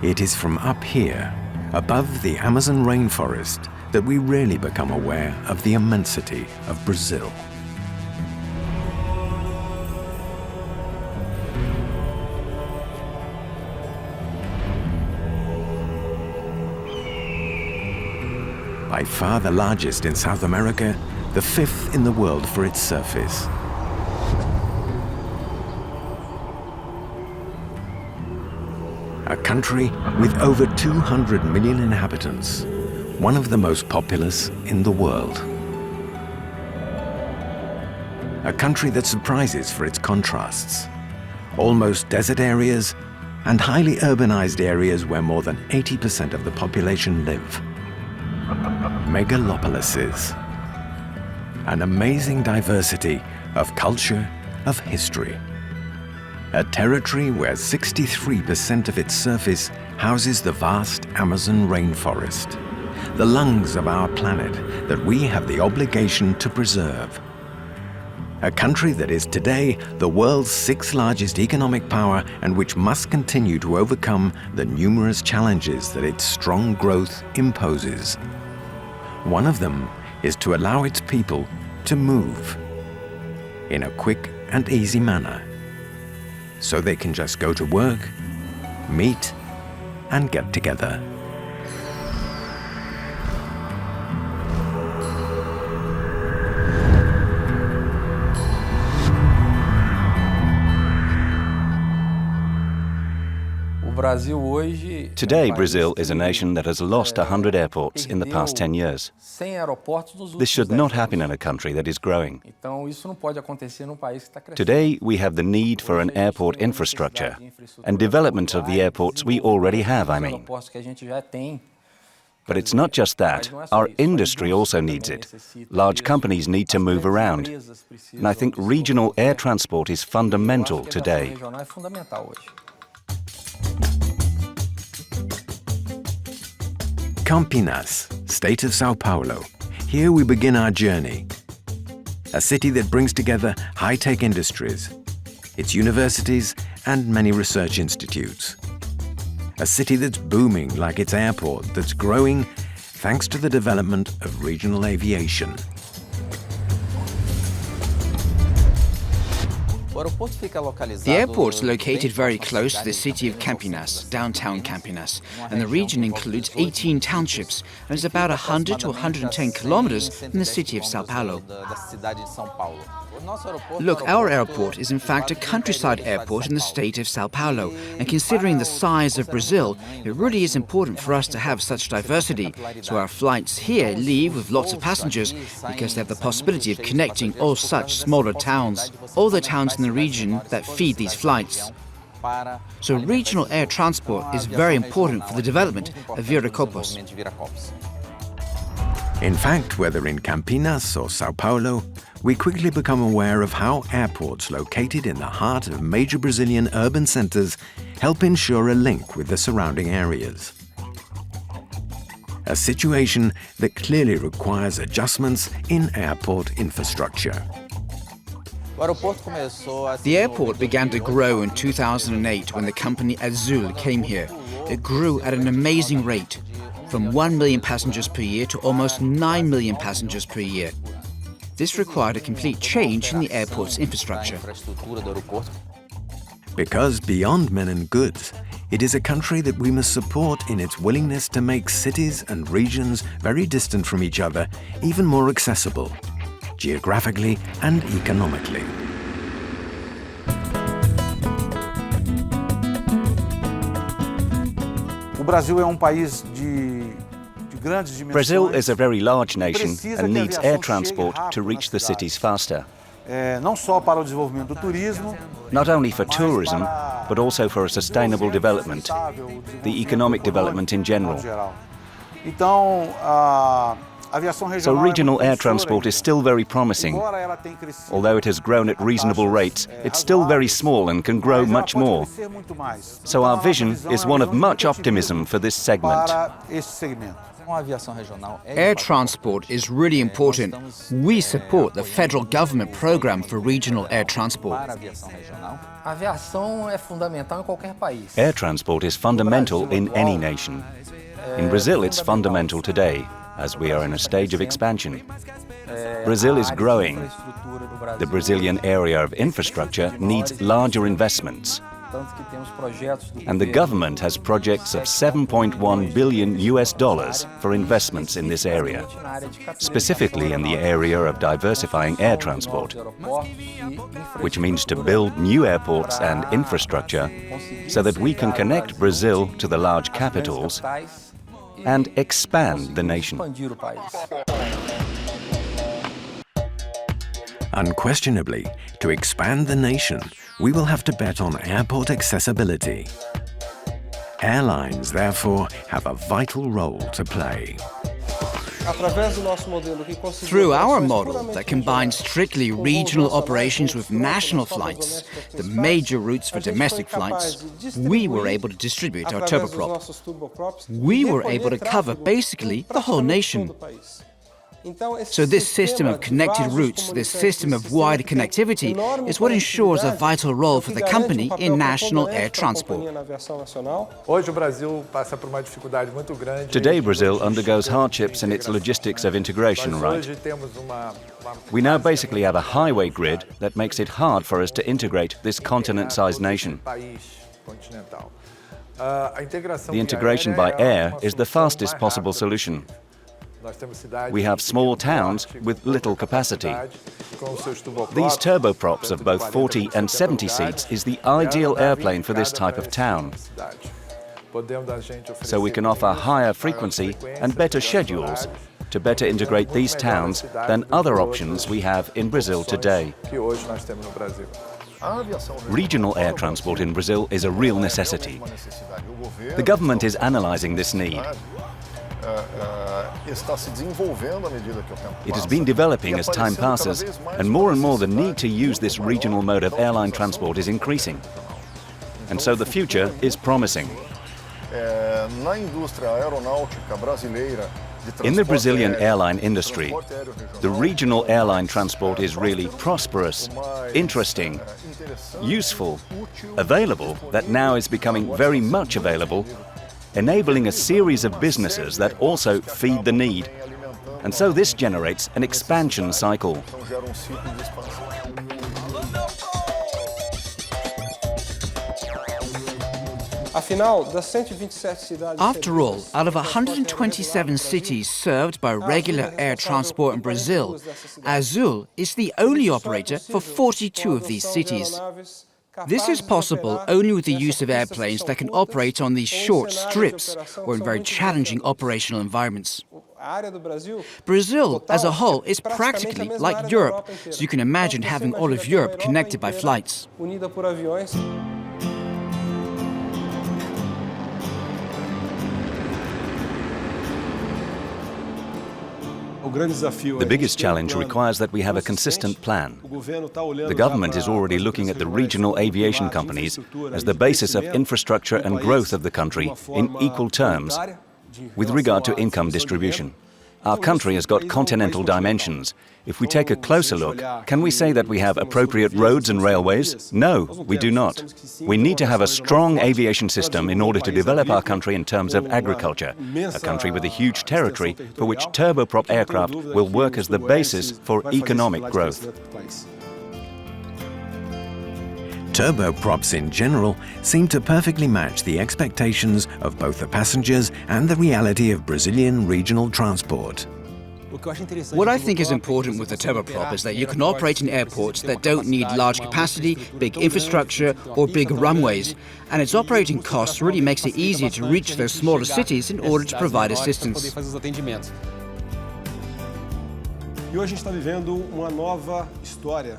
It is from up here, above the Amazon rainforest, that we really become aware of the immensity of Brazil. By far the largest in South America, the fifth in the world for its surface. A country with over 200 million inhabitants, one of the most populous in the world. A country that surprises for its contrasts. Almost desert areas and highly urbanized areas where more than 80% of the population live. Megalopolises. An amazing diversity of culture, of history. A territory where 63% of its surface houses the vast Amazon rainforest, the lungs of our planet that we have the obligation to preserve. A country that is today the world's sixth largest economic power and which must continue to overcome the numerous challenges that its strong growth imposes. One of them is to allow its people to move in a quick and easy manner, so they can just go to work, meet, and get together. Today, Brazil is a nation that has lost 100 airports in the past 10 years. This should not happen in a country that is growing. Today, we have the need for an airport infrastructure and development of the airports we already have, I mean. But it's not just that. Our industry also needs it. Large companies need to move around. And I think regional air transport is fundamental today. Campinas, state of São Paulo. Here we begin our journey. A city that brings together high-tech industries, its universities and many research institutes. A city that's booming like its airport, that's growing thanks to the development of regional aviation. The airport is located very close to the city of Campinas, downtown Campinas, and the region includes 18 townships and is about 100 to 110 kilometers from the city of São Paulo. Look, our airport is in fact a countryside airport in the state of São Paulo, and considering the size of Brazil, it really is important for us to have such diversity, so our flights here leave with lots of passengers because they have the possibility of connecting all such smaller towns, all the towns in the region that feed these flights. So regional air transport is very important for the development of Viracopos. In fact, whether in Campinas or São Paulo, we quickly become aware of how airports located in the heart of major Brazilian urban centers help ensure a link with the surrounding areas. A situation that clearly requires adjustments in airport infrastructure. The airport began to grow in 2008 when the company Azul came here. It grew at an amazing rate, from 1 million passengers per year to almost 9 million passengers per year. This required a complete change in the airport's infrastructure. Because beyond men and goods, it is a country that we must support in its willingness to make cities and regions very distant from each other even more accessible, geographically and economically. Brazil is a very large nation and needs air transport to reach the cities faster. Not only for tourism, but also for a sustainable development, the economic development in general. So regional air transport is still very promising. Although it has grown at reasonable rates, it's still very small and can grow much more. So our vision is one of much optimism for this segment. Air transport is really important. We support the federal government program for regional air transport. Air transport is fundamental in any nation. In Brazil, it's fundamental today, as we are in a stage of expansion. Brazil is growing. The Brazilian area of infrastructure needs larger investments. And the government has projects of $7.1 billion for investments in this area, specifically in the area of diversifying air transport, which means to build new airports and infrastructure so that we can connect Brazil to the large capitals and expand the nation. Unquestionably, to expand the nation, we will have to bet on airport accessibility. Airlines, therefore, have a vital role to play. Through our model that combines strictly regional operations with national flights, the major routes for domestic flights, we were able to distribute our turboprop. We were able to cover basically the whole nation. So this system of connected routes, this system of wide connectivity, is what ensures a vital role for the company in national air transport. Today, Brazil undergoes hardships in its logistics of integration, right? We now basically have a highway grid that makes it hard for us to integrate this continent-sized nation. The integration by air is the fastest possible solution. We have small towns with little capacity. These turboprops of both 40 and 70 seats is the ideal airplane for this type of town. So we can offer higher frequency and better schedules to better integrate these towns than other options we have in Brazil today. Regional air transport in Brazil is a real necessity. The government is analyzing this need. It has been developing as time passes, and more the need to use this regional mode of airline transport is increasing. And so the future is promising. In the Brazilian airline industry, the regional airline transport is really prosperous, interesting, useful, available, that now is becoming very much available, enabling a series of businesses that also feed the need. And so this generates an expansion cycle. After all, out of 127 cities served by regular air transport in Brazil, Azul is the only operator for 42 of these cities. This is possible only with the use of airplanes that can operate on these short strips or in very challenging operational environments. Brazil, as a whole, is practically like Europe, so you can imagine having all of Europe connected by flights. The biggest challenge requires that we have a consistent plan. The government is already looking at the regional aviation companies as the basis of infrastructure and growth of the country in equal terms with regard to income distribution. Our country has got continental dimensions. If we take a closer look, can we say that we have appropriate roads and railways? No, we do not. We need to have a strong aviation system in order to develop our country in terms of agriculture, a country with a huge territory for which turboprop aircraft will work as the basis for economic growth. Turboprops in general seem to perfectly match the expectations of both the passengers and the reality of Brazilian regional transport. What I think is important with the turboprop is that you can operate in airports that don't need large capacity, big infrastructure or big runways, and its operating costs really makes it easier to reach those smaller cities in order to provide assistance.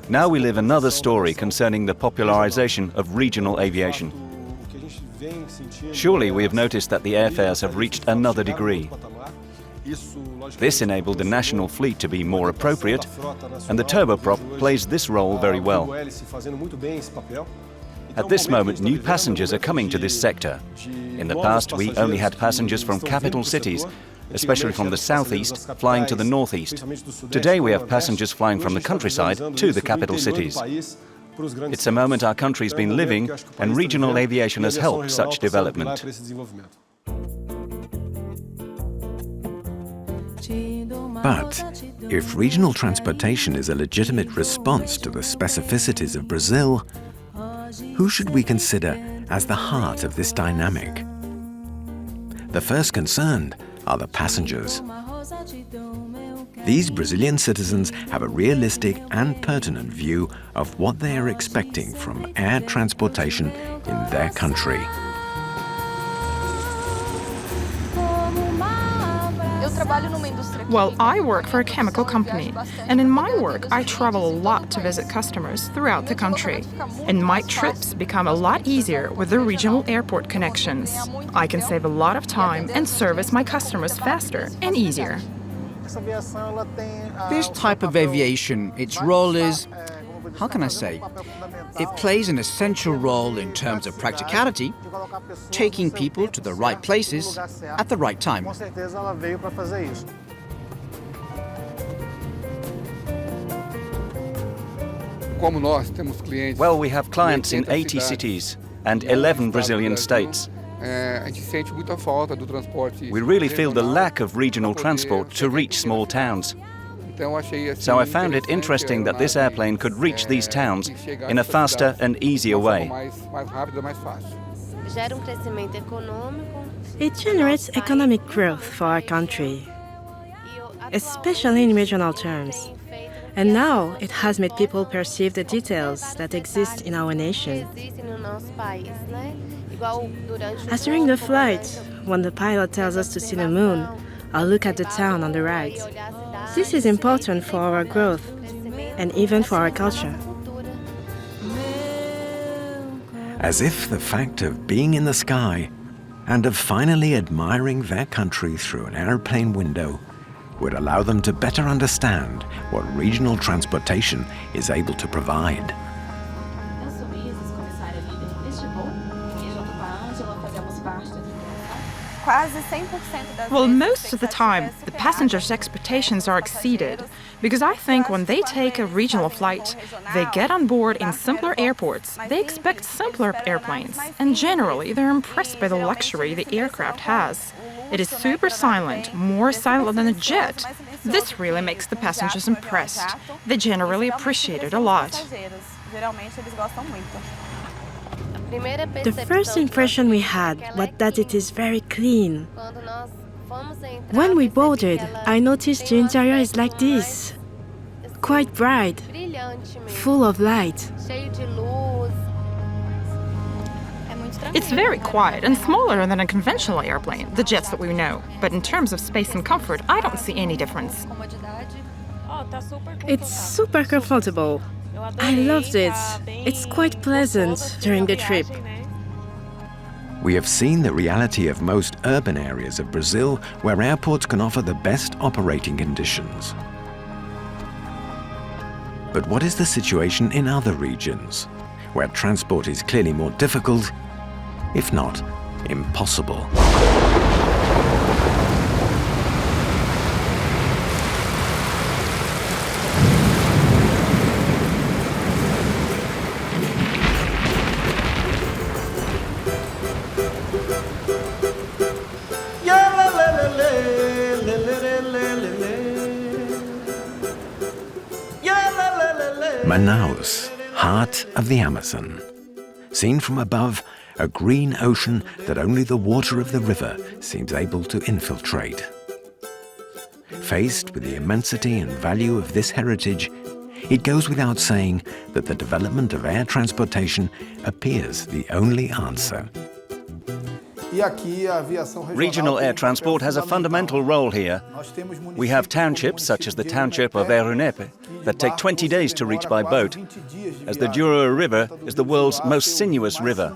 Now we live another story concerning the popularization of regional aviation. Surely we have noticed that the airfares have reached another degree. This enabled the national fleet to be more appropriate, and the turboprop plays this role very well. At this moment, new passengers are coming to this sector. In the past, we only had passengers from capital cities, especially from the southeast, flying to the northeast. Today we have passengers flying from the countryside to the capital cities. It's a moment our country's been living, and regional aviation has helped such development. But if regional transportation is a legitimate response to the specificities of Brazil, who should we consider as the heart of this dynamic? The first concerned are the passengers. These Brazilian citizens have a realistic and pertinent view of what they are expecting from air transportation in their country. Well, I work for a chemical company, and in my work I travel a lot to visit customers throughout the country. And my trips become a lot easier with the regional airport connections. I can save a lot of time and service my customers faster and easier. This type of aviation, its role is, how can I say? It plays an essential role in terms of practicality, taking people to the right places at the right time. Well, we have clients in 80 cities and 11 Brazilian states. We really feel the lack of regional transport to reach small towns. So I found it interesting that this airplane could reach these towns in a faster and easier way. It generates economic growth for our country, especially in regional terms. And now it has made people perceive the details that exist in our nation. As during the flight, when the pilot tells us to see the moon, or look at the town on the right. This is important for our growth and even for our culture. As if the fact of being in the sky and of finally admiring their country through an airplane window would allow them to better understand what regional transportation is able to provide. Well, most of the time, the passengers' expectations are exceeded, because I think when they take a regional flight, they get on board in simpler airports, they expect simpler airplanes, and generally they're impressed by the luxury the aircraft has. It is super silent, more silent than a jet. This really makes the passengers impressed. They generally appreciate it a lot. The first impression we had was that it is very clean. When we boarded, I noticed the interior is like this, quite bright, full of light. It's very quiet and smaller than a conventional airplane, the jets that we know. But in terms of space and comfort, I don't see any difference. It's super comfortable. I loved it. It's quite pleasant during the trip. We have seen the reality of most urban areas of Brazil where airports can offer the best operating conditions. But what is the situation in other regions, where transport is clearly more difficult, if not impossible? Manaus, heart of the Amazon. Seen from above, a green ocean that only the water of the river seems able to infiltrate. Faced with the immensity and value of this heritage, it goes without saying that the development of air transportation appears the only answer. Regional air transport has a fundamental role here. We have townships, such as the township of Arunepe, that take 20 days to reach by boat, as the Jura River is the world's most sinuous river.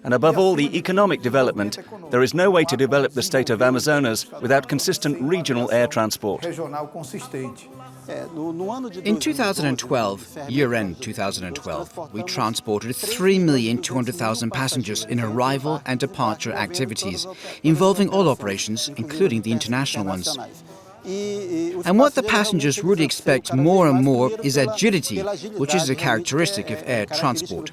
And above all, the economic development. There is no way to develop the state of Amazonas without consistent regional air transport. In 2012, year-end 2012, we transported 3,200,000 passengers in arrival and departure activities, involving all operations, including the international ones. And what the passengers really expect more and more is agility, which is a characteristic of air transport.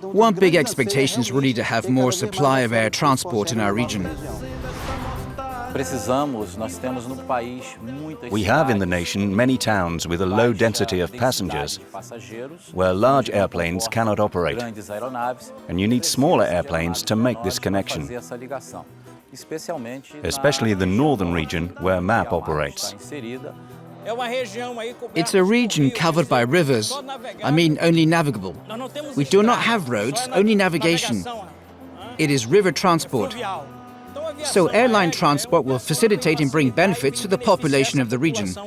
One big expectation is really to have more supply of air transport in our region. We have in the nation many towns with a low density of passengers, where large airplanes cannot operate, and you need smaller airplanes to make this connection, especially the northern region where MAP operates. It's a region covered by rivers, only navigable. We do not have roads, only navigation. It is river transport. So airline transport will facilitate and bring benefits to the population of the region. The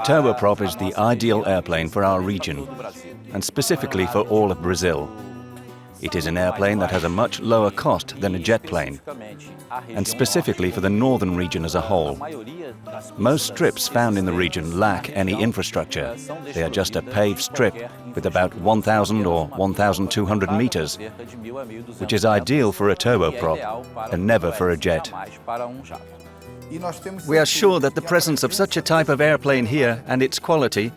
turboprop is the ideal airplane for our region, and specifically for all of Brazil. It is an airplane that has a much lower cost than a jet plane, and specifically for the northern region as a whole. Most strips found in the region lack any infrastructure. They are just a paved strip with about 1,000 or 1,200 meters, which is ideal for a turboprop and never for a jet. We are sure that the presence of such a type of airplane here and its quality,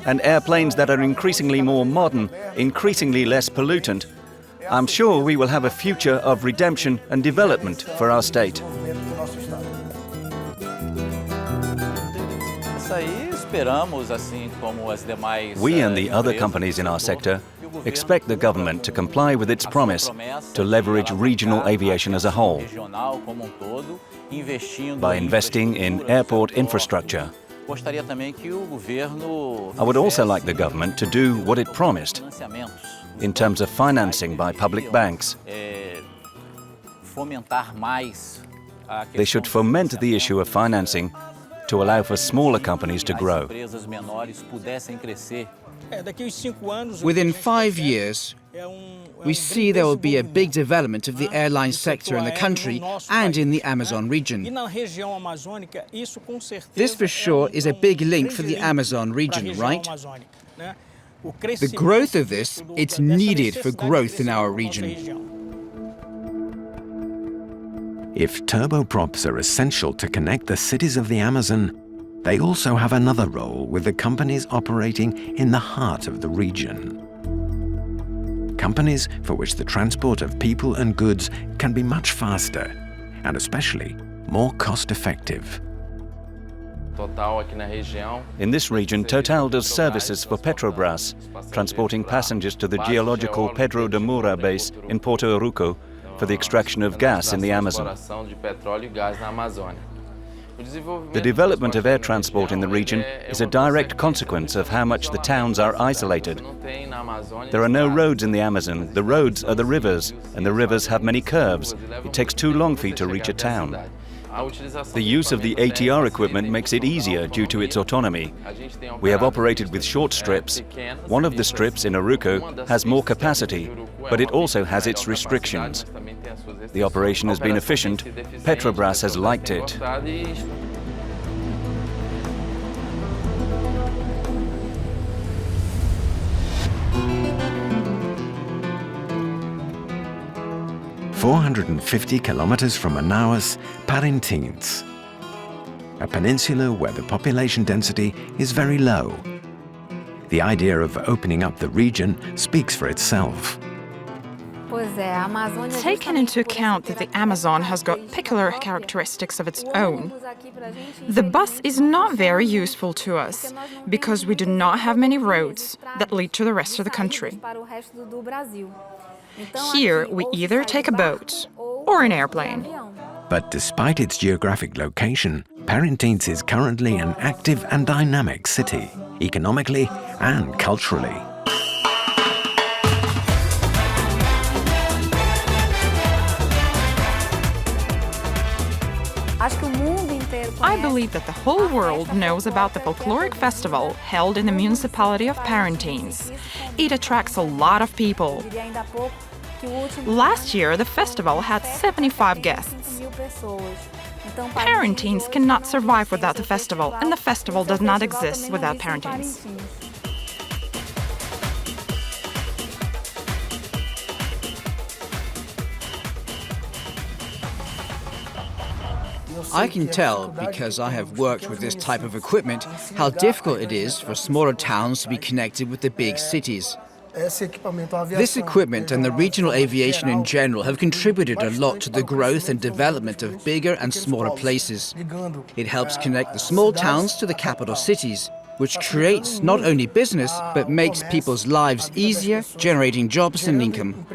and airplanes that are increasingly more modern, increasingly less pollutant, I'm sure we will have a future of redemption and development for our state. We and the other companies in our sector expect the government to comply with its promise to leverage regional aviation as a whole by investing in airport infrastructure. I would also like the government to do what it promised in terms of financing by public banks. They should foment the issue of financing to allow for smaller companies to grow. Within 5 years, we see there will be a big development of the airline sector in the country and in the Amazon region. This for sure is a big link for the Amazon region, right? The growth of this, it's needed for growth in our region. If turboprops are essential to connect the cities of the Amazon, they also have another role with the companies operating in the heart of the region. Companies for which the transport of people and goods can be much faster and especially more cost-effective. In this region, Total does services for Petrobras, transporting passengers to the geological Pedro de Moura base in Porto Rico for the extraction of gas in the Amazon. The development of air transport in the region is a direct consequence of how much the towns are isolated. There are no roads in the Amazon. The roads are the rivers, and the rivers have many curves. It takes too long for you to reach a town. The use of the ATR equipment makes it easier due to its autonomy. We have operated with short strips. One of the strips in Aruco has more capacity, but it also has its restrictions. The operation has been efficient. Petrobras has liked it. "450 kilometers from Manaus, Parintins, a peninsula where the population density is very low. The idea of opening up the region speaks for itself. Taking into account that the Amazon has got peculiar characteristics of its own, the bus is not very useful to us because we do not have many roads that lead to the rest of the country. Here, we either take a boat or an airplane. But despite its geographic location, Parintins is currently an active and dynamic city, economically and culturally. I believe that the whole world knows about the folkloric festival held in the municipality of Campinas. It attracts a lot of people. Last year, the festival had 75 guests. Campinas cannot survive without the festival, and the festival does not exist without Campinas. I can tell, because I have worked with this type of equipment, how difficult it is for smaller towns to be connected with the big cities. This equipment and the regional aviation in general have contributed a lot to the growth and development of bigger and smaller places. It helps connect the small towns to the capital cities, which creates not only business, but makes people's lives easier, generating jobs and income.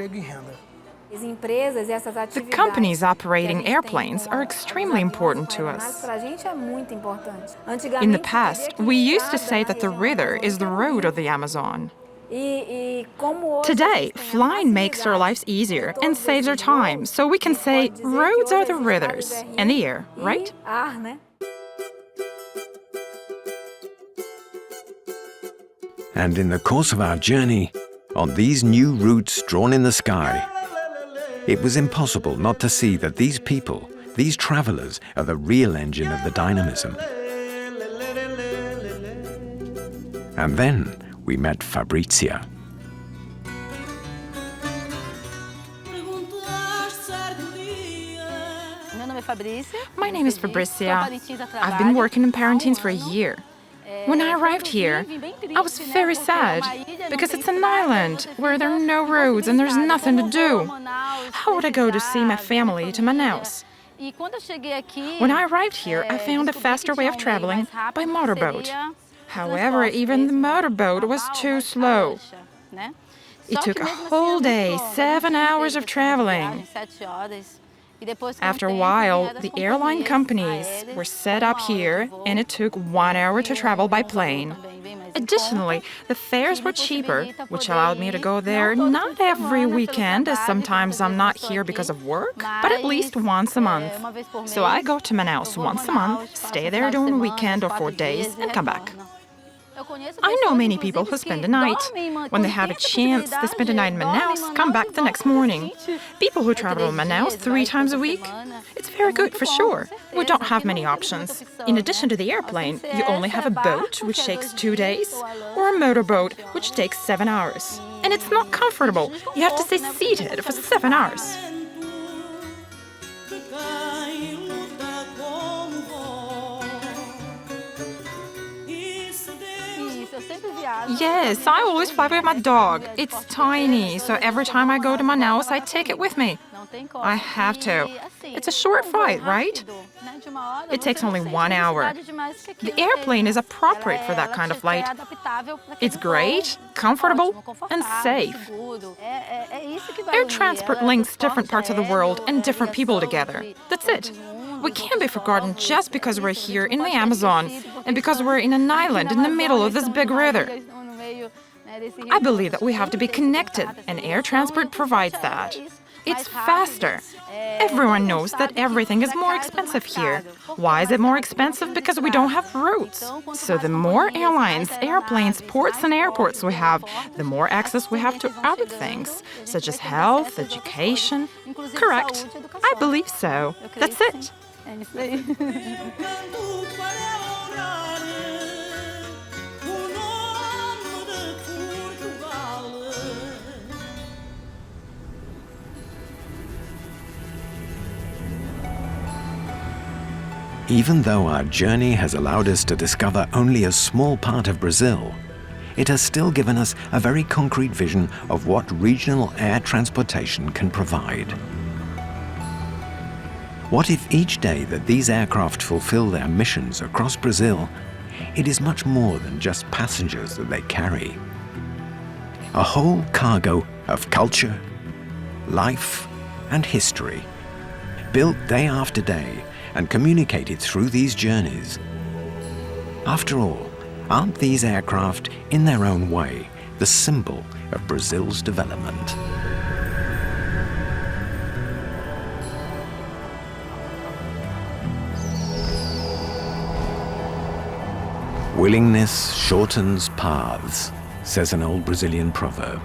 The companies operating airplanes are extremely important to us. In the past, we used to say that the river is the road of the Amazon. Today, flying makes our lives easier and saves our time, so we can say roads are the rivers and the air, right? And in the course of our journey, on these new routes drawn in the sky, it was impossible not to see that these people, these travelers, are the real engine of the dynamism. And then we met Fabrizia. My name is Fabricia. I've been working in Campinas for a year. When I arrived here, I was very sad because it's an island where there are no roads and there's nothing to do. How would I go to see my family to Manaus? When I arrived here, I found a faster way of traveling by motorboat. However, even the motorboat was too slow. It took a whole day, 7 hours of traveling. After a while, the airline companies were set up here, and it took 1 hour to travel by plane. Additionally, the fares were cheaper, which allowed me to go there not every weekend, as sometimes I'm not here because of work, but at least once a month. So I go to Manaus once a month, stay there during a weekend or 4 days, and come back. I know many people who spend the night. When they have a chance, they spend the night in Manaus, come back the next morning. People who travel to Manaus 3 times a week, it's very good for sure. We don't have many options. In addition to the airplane, you only have a boat, which takes 2 days, or a motorboat, which takes 7 hours. And it's not comfortable. You have to stay seated for 7 hours. Yes, I always fly with my dog. It's tiny, so every time I go to Manaus, I take it with me. I have to. It's a short flight, right? It takes only 1 hour. The airplane is appropriate for that kind of flight. It's great, comfortable, and safe. Air transport links different parts of the world and different people together. That's it. We can't be forgotten just because we're here in the Amazon and because we're in an island in the middle of this big river. I believe that we have to be connected, and air transport provides that. It's faster. Everyone knows that everything is more expensive here. Why is it more expensive? Because we don't have routes. So the more airlines, airplanes, ports and airports we have, the more access we have to other things, such as health, education. Correct. I believe so. That's it. Even though our journey has allowed us to discover only a small part of Brazil, it has still given us a very concrete vision of what regional air transportation can provide. What if each day that these aircraft fulfill their missions across Brazil, it is much more than just passengers that they carry? A whole cargo of culture, life, and history, built day after day and communicated through these journeys. After all, aren't these aircraft, in their own way, the symbol of Brazil's development? Willingness shortens paths, says an old Brazilian proverb.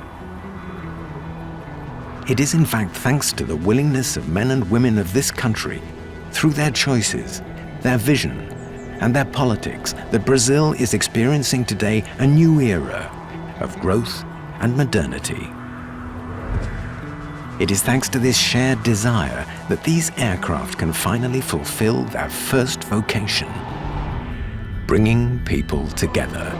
It is in fact thanks to the willingness of men and women of this country, through their choices, their vision, and their politics, that Brazil is experiencing today a new era of growth and modernity. It is thanks to this shared desire that these aircraft can finally fulfill their first vocation, bringing people together.